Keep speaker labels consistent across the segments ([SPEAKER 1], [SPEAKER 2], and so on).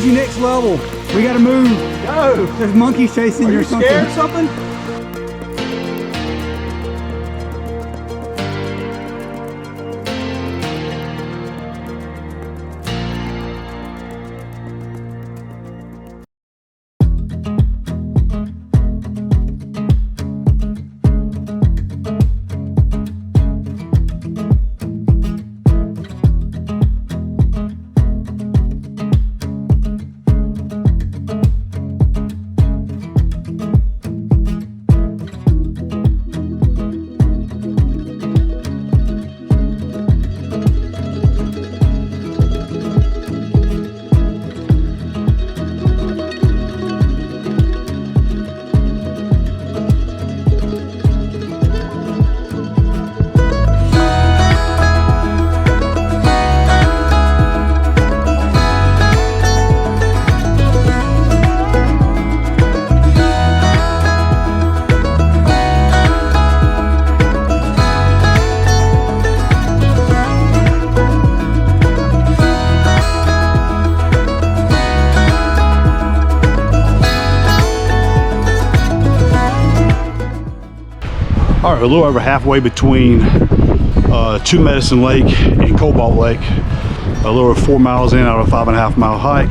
[SPEAKER 1] crazy next level. We gotta move. Go. There's monkeys chasing you or something.
[SPEAKER 2] Scared something?
[SPEAKER 3] All right, a little over halfway between Two Medicine Lake and Colbalt Lake. A little over 4 miles in out of a 5.5 mile hike.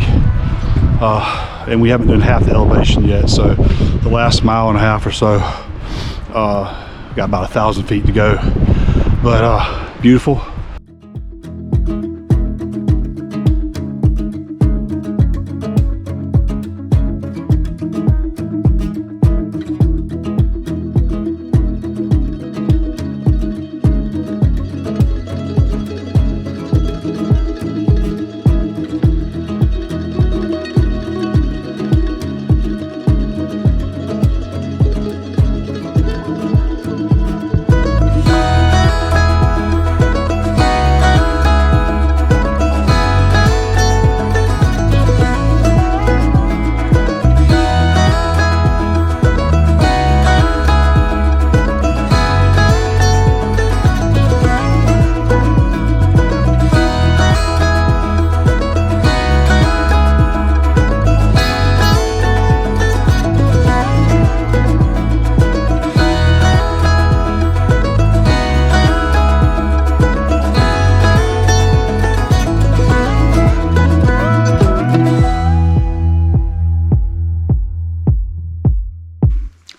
[SPEAKER 3] And we haven't done half the elevation yet. So the last mile and a half or so, got about 1,000 feet to go. But beautiful.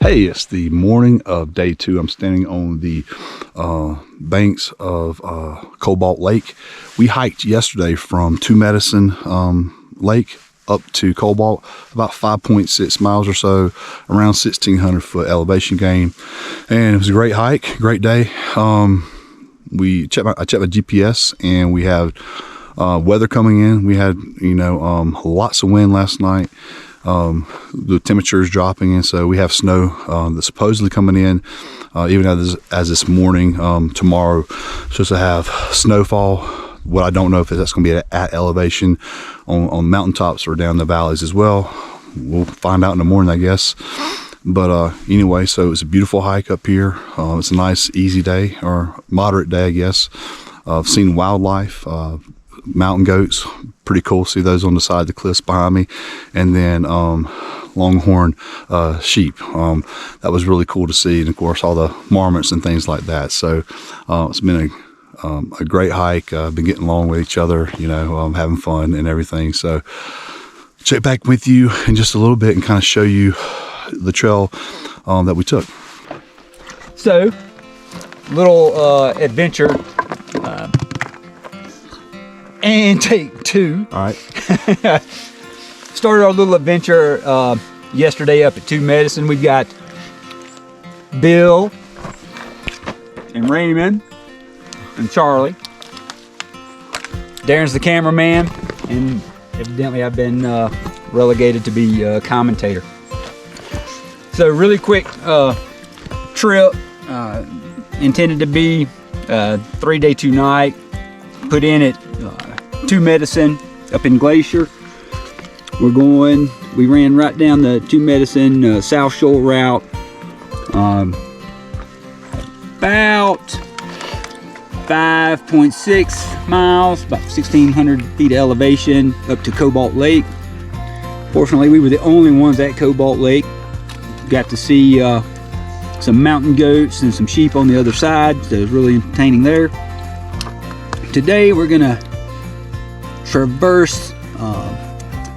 [SPEAKER 3] Hey, it's the morning of day 2. I'm standing on the banks of Colbalt Lake. We hiked yesterday from Two Medicine Lake up to Colbalt, about 5.6 miles or so, around 1,600 foot elevation gain. And it was a great hike, great day. I checked my GPS, and we had weather coming in. We had, lots of wind last night. The temperature is dropping, and so we have snow that's supposedly coming in, even as this morning. Tomorrow supposed to have snowfall. What I don't know if that's going to be at elevation on mountaintops or down the valleys as well. We'll find out in the morning, I guess. But anyway, so it's a beautiful hike up here. It's a nice, easy day, or moderate day, I guess. I've seen wildlife, mountain goats, pretty cool. See those on the side of the cliffs behind me, and then longhorn sheep. That was really cool to see, and of course all the marmots and things like that. So it's been a great hike. Been getting along with each other, having fun and everything. So check back with you in just a little bit and kind of show you the trail that we took.
[SPEAKER 1] So, little adventure. And take 2.
[SPEAKER 3] All right.
[SPEAKER 1] Started our little adventure yesterday up at Two Medicine. We've got Bill and Raymond and Charlie. Darren's the cameraman, and evidently I've been relegated to be a commentator. So really quick trip, intended to be 3-day 2-night. Put in at Two Medicine up in Glacier. We ran right down the Two Medicine South Shore route, about 5.6 miles, about 1,600 feet of elevation up to Colbalt Lake. Fortunately, we were the only ones at Colbalt Lake. Got to see some mountain goats and some sheep on the other side, so it was really entertaining there. Today we're gonna traverse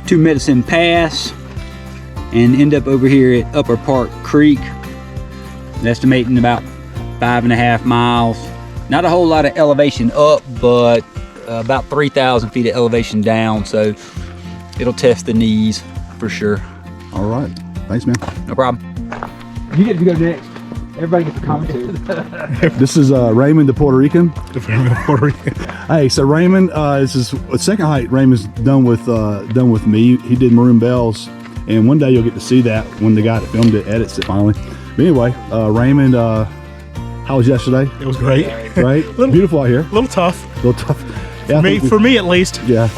[SPEAKER 1] Two Medicine Pass and end up over here at Upper Park Creek, estimating about 5.5 miles. Not a whole lot of elevation up, but about 3,000 feet of elevation down, so it'll test the knees for sure.
[SPEAKER 3] All right. Thanks, man.
[SPEAKER 1] No problem. You get to go next. Everybody gets to comment too.
[SPEAKER 3] This is Raymond, the Puerto Rican. Hey, so Raymond, this is a second hike Raymond's done with me. He did Maroon Bells, and one day you'll get to see that when the guy that filmed it edits it finally. But anyway, Raymond, how was yesterday?
[SPEAKER 2] It was great.
[SPEAKER 3] Right? Beautiful out here.
[SPEAKER 2] A little tough.
[SPEAKER 3] A little tough. Yeah,
[SPEAKER 2] For me at least.
[SPEAKER 3] Yeah.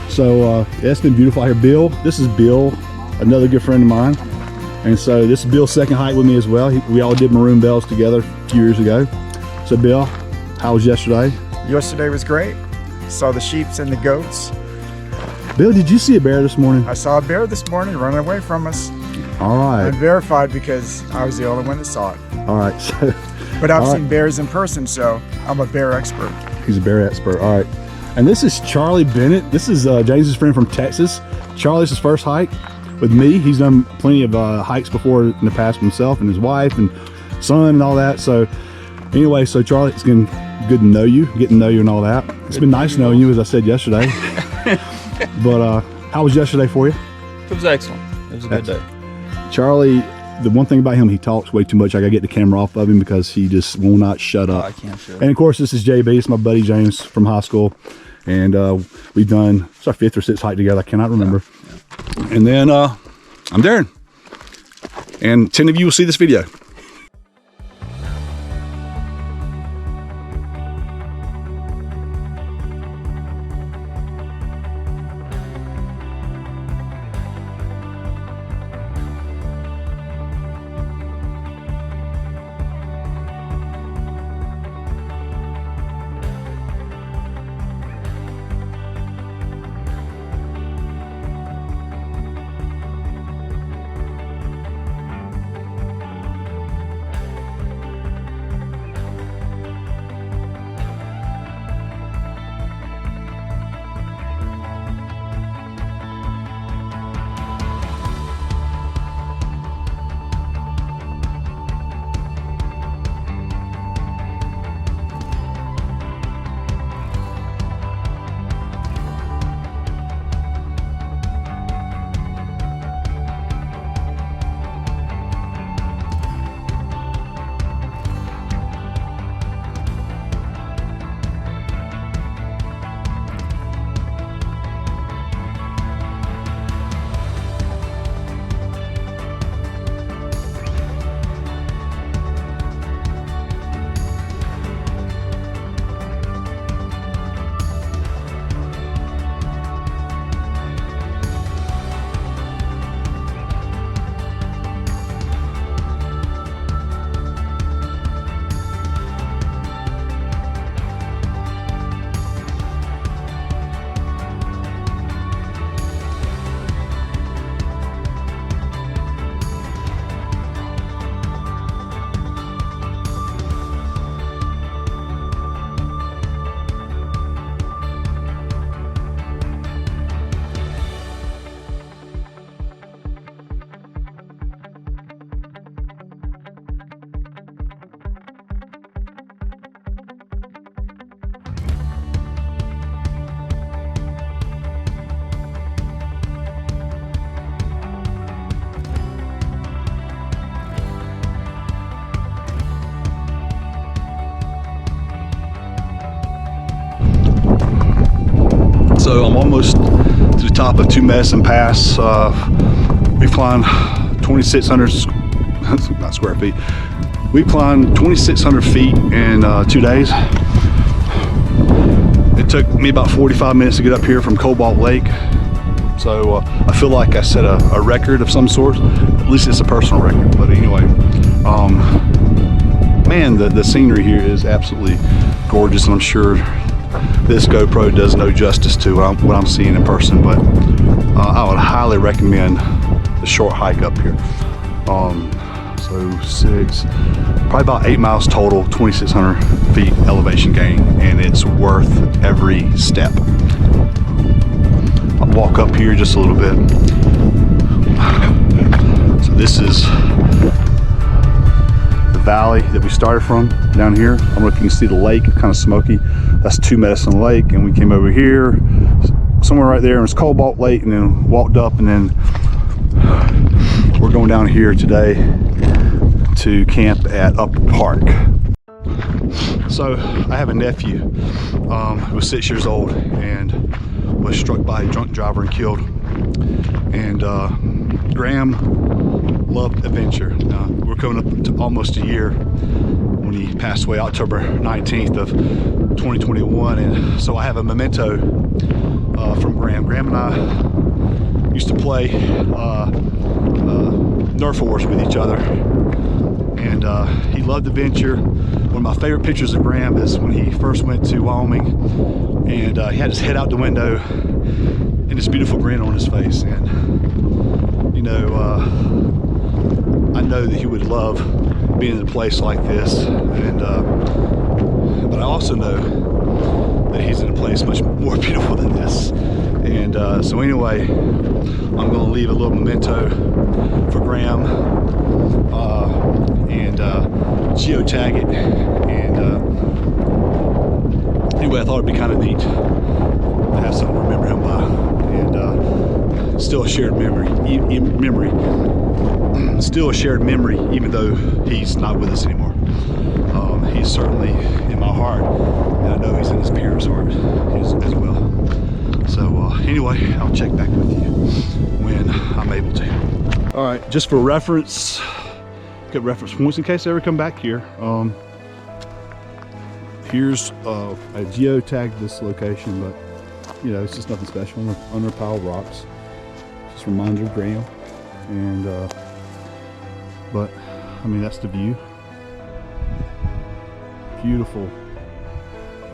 [SPEAKER 3] So yeah, it's been beautiful out here. Bill, this is Bill, another good friend of mine. And so this is Bill's second hike with me as well. We all did Maroon Bells together a few years ago. So Bill, how was yesterday?
[SPEAKER 4] Yesterday was great. Saw the sheeps and the goats.
[SPEAKER 3] Bill, did you see a bear this morning?
[SPEAKER 4] I saw a bear this morning running away from us.
[SPEAKER 3] All right.
[SPEAKER 4] I'm verified because I was the only one that saw it.
[SPEAKER 3] All right. So,
[SPEAKER 4] but I've seen bears in person, so I'm a bear expert.
[SPEAKER 3] He's a bear expert. All right. And this is Charlie Bennett. This is James's friend from Texas. Charlie's his first hike with me. He's done plenty of hikes before in the past with himself and his wife and son and all that. So anyway, so Charlie, it's been good to know you, get to know you and all that. It's been nice knowing you, as I said yesterday. But how was yesterday for you?
[SPEAKER 1] It was excellent. It was a good day.
[SPEAKER 3] Charlie, the one thing about him, he talks way too much. I gotta get the camera off of him because he just will not shut up.
[SPEAKER 1] I can't shut up.
[SPEAKER 3] And of course, this is JB. It's my buddy James from high school. And we've done, it's our 5th or 6th hike together. I cannot remember. Yeah. And then I'm Darren. And 10 of you will see this video. So I'm almost to the top of Two Medicine Pass. We climbed 2,600, not square feet. We climbed 2,600 feet in 2 days. It took me about 45 minutes to get up here from Colbalt Lake. So I feel like I set a record of some sort. At least it's a personal record. But anyway, man, the scenery here is absolutely gorgeous, and I'm sure this GoPro does no justice to what I'm seeing in person. But I would highly recommend the short hike up here. So probably about 8 miles total, 2,600 feet elevation gain, and it's worth every step. I'll walk up here just a little bit. So this is the valley that we started from down here. I don't know if you can see the lake, kind of smoky. That's Two Medicine Lake, and we came over here, somewhere right there, and it's Colbalt Lake, and then walked up, and then we're going down here today to camp at Upper Park. So I have a nephew who was 6 years old and was struck by a drunk driver and killed. And Graham loved adventure. We're coming up to almost a year when he passed away, October 19th of 2021. And so I have a memento from Graham. Graham and I used to play Nerf wars with each other, and he loved adventure. One of my favorite pictures of Graham is when he first went to Wyoming, and he had his head out the window and this beautiful grin on his face. And you know, I know that he would love being in a place like this, and but I also know that he's in a place much more beautiful than this. And so anyway, I'm going to leave a little memento for Graham and geotag it. And anyway, I thought it'd be kind of neat to have something to remember him by, and still a shared memory. Still a shared memory, even though he's not with us anymore. He's certainly in my heart, and I know he's in his parents' heart as well. So anyway, I'll check back with you when I'm able to. All right, just for reference, good reference points in case I ever come back here. Here's I geotagged this location, but you know, it's just nothing special. Under a pile of rocks. Just a reminder of Graham. And but I mean, that's the view. Beautiful,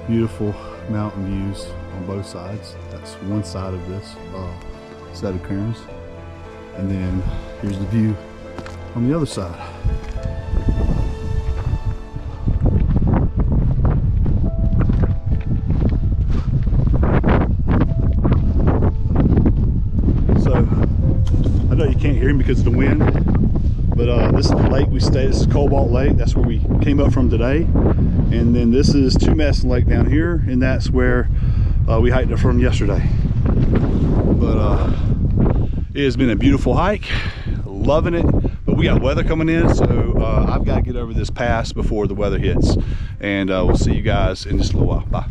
[SPEAKER 3] beautiful mountain views on both sides. That's one side of this set of cairns, and then here's the view on the other side. So I know you can't hear me because of the wind, but this is the lake we stayed. This is Colbalt Lake. That's where we came up from today. And then this is Two Medicine Lake down here, and that's where we hiked it from yesterday. But it has been a beautiful hike, loving it. But we got weather coming in, so I've got to get over this pass before the weather hits. And we'll see you guys in just a little while. Bye.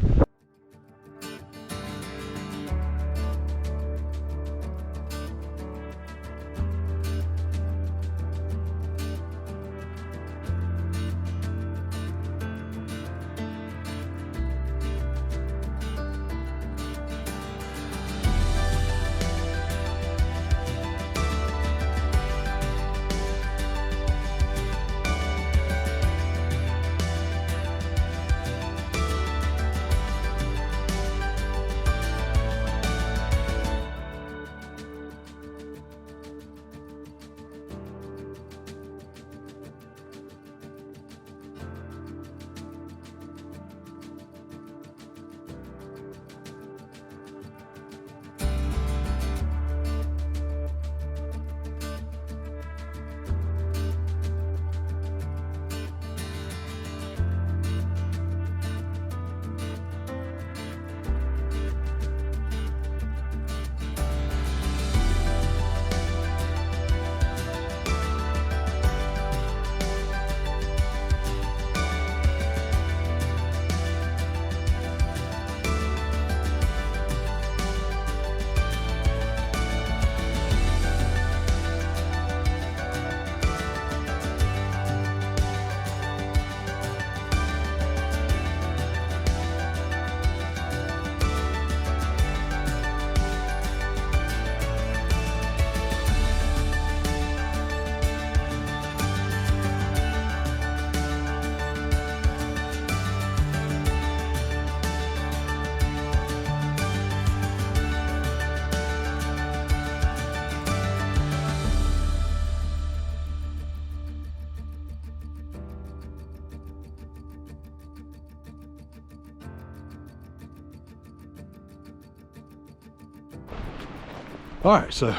[SPEAKER 3] All right, so a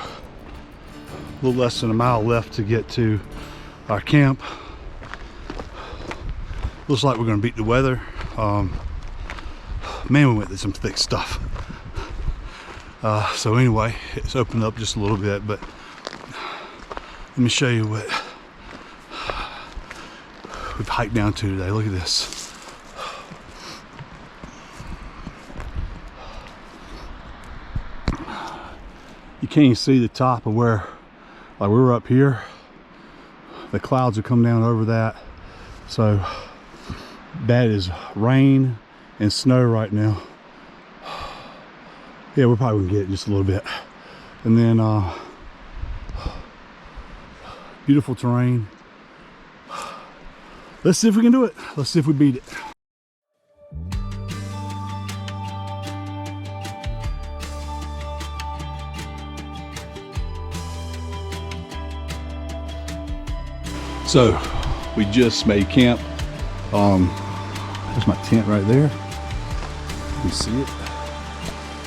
[SPEAKER 3] little less than a mile left to get to our camp. Looks like we're gonna beat the weather. Man, we went through some thick stuff. So anyway, it's opened up just a little bit, but let me show you what we've hiked down to today. Look at this. You can't even see the top of where, like we were up here. The clouds have come down over that. So that is rain and snow right now. Yeah, we're probably gonna get just a little bit. And then beautiful terrain. Let's see if we can do it. Let's see if we beat it. So we just made camp. There's my tent right there. You can see it.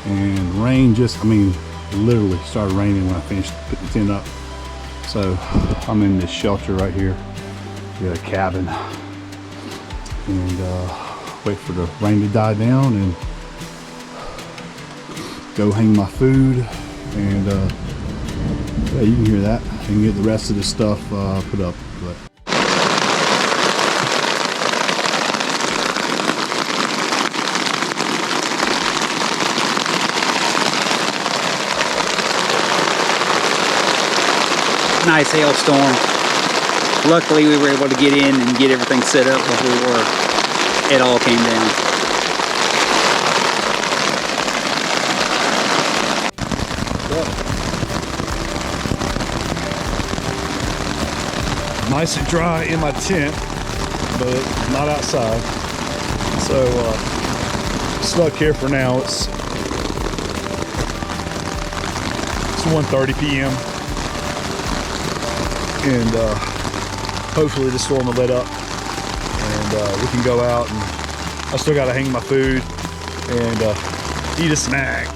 [SPEAKER 3] And rain just, literally started raining when I finished putting the tent up. So I'm in this shelter right here. We got a cabin. And wait for the rain to die down and go hang my food. And yeah, you can hear that. I can get the rest of this stuff put up. But
[SPEAKER 1] nice hailstorm. Luckily we were able to get in and get everything set up before it all came down.
[SPEAKER 3] nice and dry in my tent, but not outside. So stuck here for now. It's 1:30 p.m. and hopefully the storm will let up and we can go out, and I still got to hang my food and eat a snack.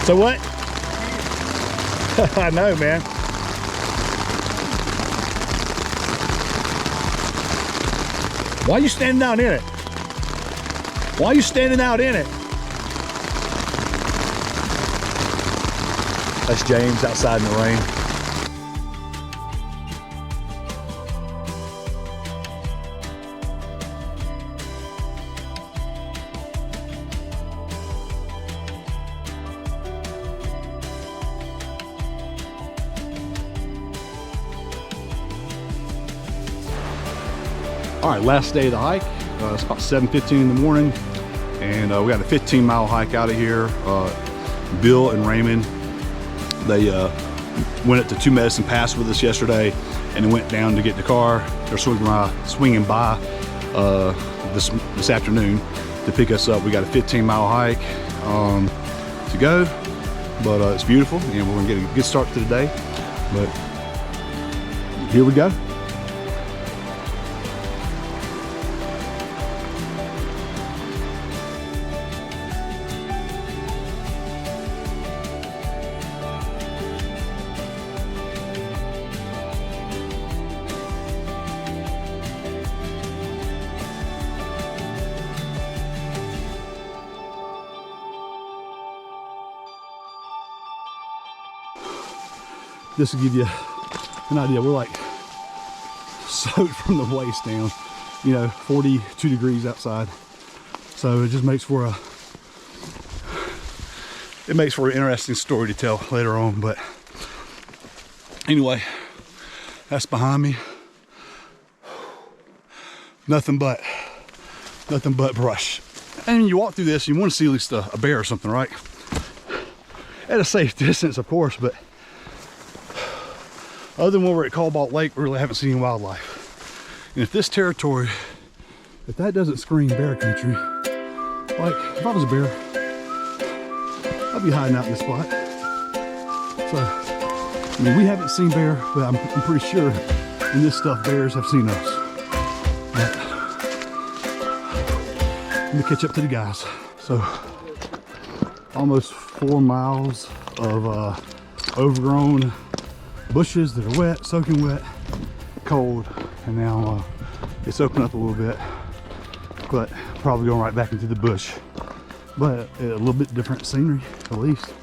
[SPEAKER 3] So what? I know, man. Why are you standing out in it? Why are you standing out in it? That's James outside in the rain. All right, last day of the hike. It's about 7:15 in the morning, and we got a 15-mile hike out of here. Bill and Raymond, they went up to Two Medicine Pass with us yesterday, and then went down to get in the car. They're swinging by this afternoon to pick us up. We got a 15-mile hike to go, but it's beautiful, and we're gonna get a good start to the day. But here we go. This will give you an idea. We're like soaked from the waist down, 42 degrees outside. So it just makes for an interesting story to tell later on. But anyway, that's behind me. Nothing but brush. And you walk through this, you want to see at least a bear or something, right? At a safe distance, of course, but other than when we're at Colbalt Lake, we really haven't seen wildlife. And if this territory, if that doesn't scream bear country, like if I was a bear, I'd be hiding out in this spot. So, we haven't seen bear, but I'm pretty sure in this stuff bears have seen us. But, let me catch up to the guys. So, almost 4 miles of overgrown bushes that are wet, soaking wet, cold, and now it's opened up a little bit, but probably going right back into the bush. But a little bit different scenery, at least.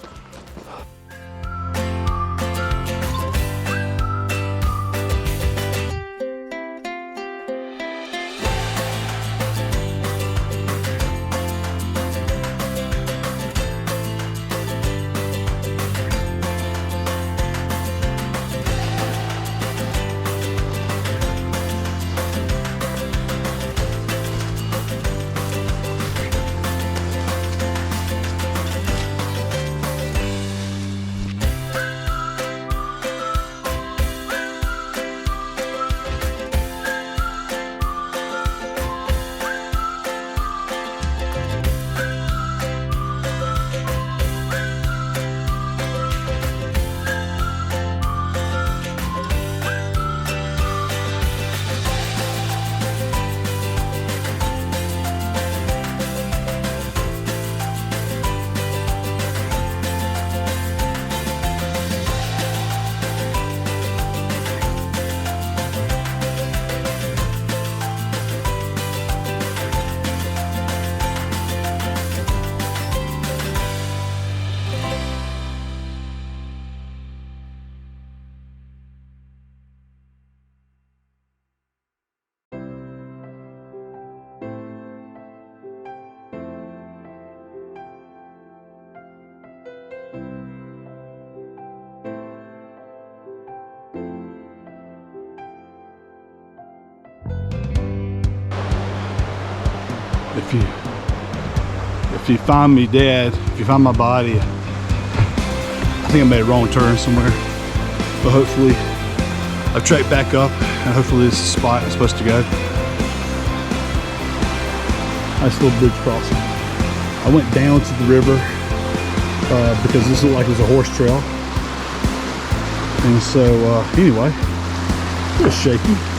[SPEAKER 3] If you find me dead, if you find my body, I think I made a wrong turn somewhere. But hopefully I've trekked back up, and hopefully this is the spot I'm supposed to go. Nice little bridge crossing. I went down to the river because this looked like it was a horse trail. And so anyway, it was shaky.